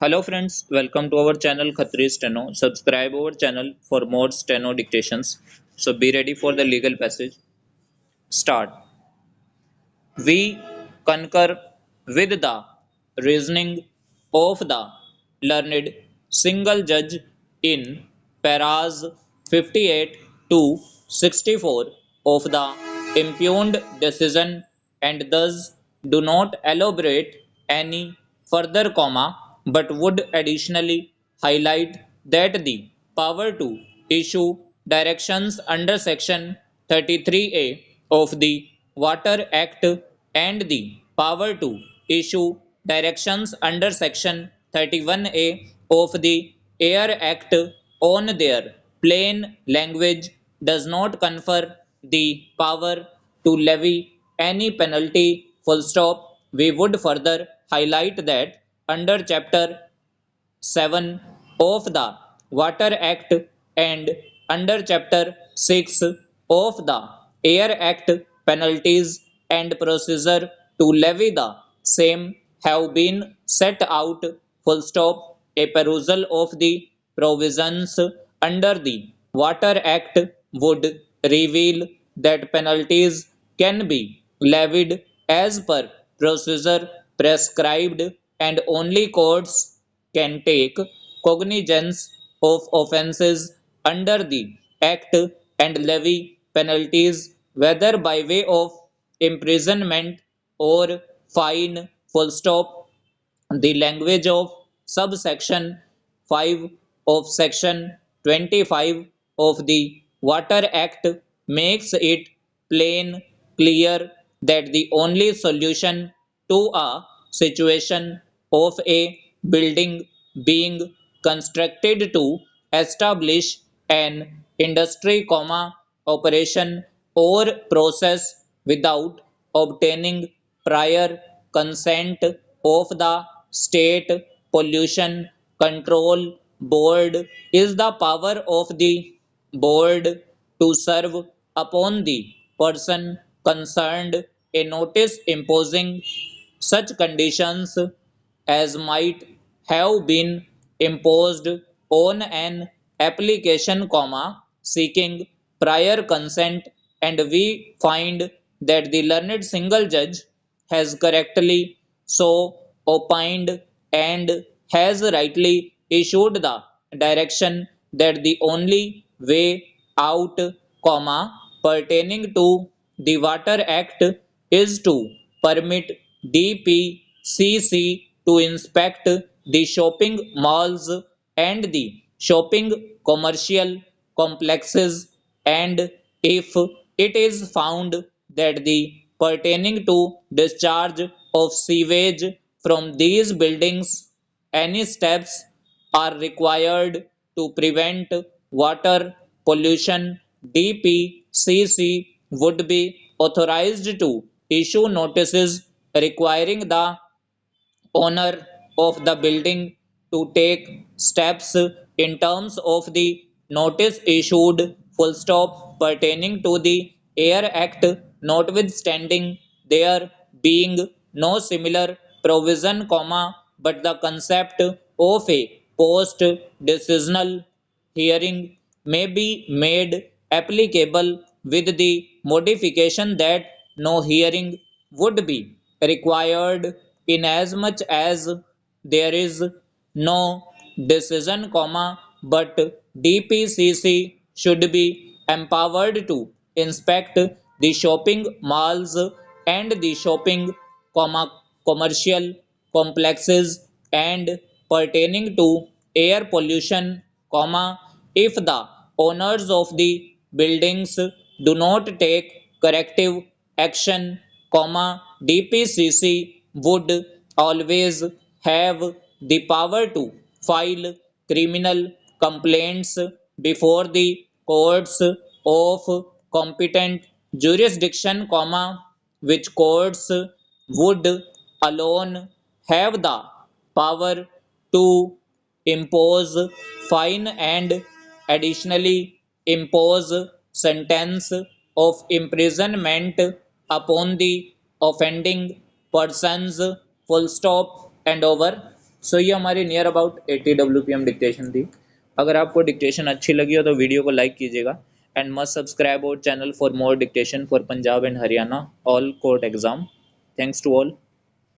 Hello friends, welcome to our channel Khatri Steno. Subscribe our channel for more steno dictations. So be ready for the legal passage. Start. We concur with the reasoning of the learned single judge in paras 58 to 64 of the impugned decision and thus do not elaborate any further but would additionally highlight that the power to issue directions under section 33A of the Water Act and the power to issue directions under section 31A of the Air Act on their plain language does not confer the power to levy any penalty full stop. We would further highlight that under chapter 7 of the Water Act and under Chapter 6 of the Air Act, penalties and procedure to levy the same have been set out. Full stop. A perusal of the provisions under the Water Act would reveal that penalties can be levied as per procedure prescribed and only courts can take cognizance of offences under the Act and levy penalties whether by way of imprisonment or fine. Full stop. The language of subsection 5 of section 25 of the Water Act makes it plain clear that the only solution to a situation of a building being constructed to establish an industry, operation or process without obtaining prior consent of the State Pollution Control Board is the power of the board to serve upon the person concerned a notice imposing such conditions as might have been imposed on an application, seeking prior consent, and we find that the learned single judge has correctly so opined and has rightly issued the direction that the only way out, pertaining to the Water Act is to permit DPCC to inspect the shopping malls and the shopping commercial complexes, and if it is found that the pertaining to discharge of sewage from these buildings any steps are required to prevent water pollution, DPCC would be authorized to issue notices requiring the owner of the building to take steps in terms of the notice issued. Full stop. Pertaining to the Air Act, notwithstanding there being no similar provision, but the concept of a post decisional hearing may be made applicable with the modification that no hearing would be required inasmuch as there is no decision, but DPCC should be empowered to inspect the shopping malls and the shopping, commercial complexes and pertaining to air pollution, if the owners of the buildings do not take corrective action, DPCC would always have the power to file criminal complaints before the courts of competent jurisdiction, which courts would alone have the power to impose fine and additionally impose sentence of imprisonment upon the offending persons. Full stop and over. सो ये हमारी near about 80 WPM dictation थी। अगर आपको dictation अच्छी लगी हो तो video को लाइक कीजिएगा and must subscribe our channel for more dictation for Punjab and Haryana all court exam. Thanks to all.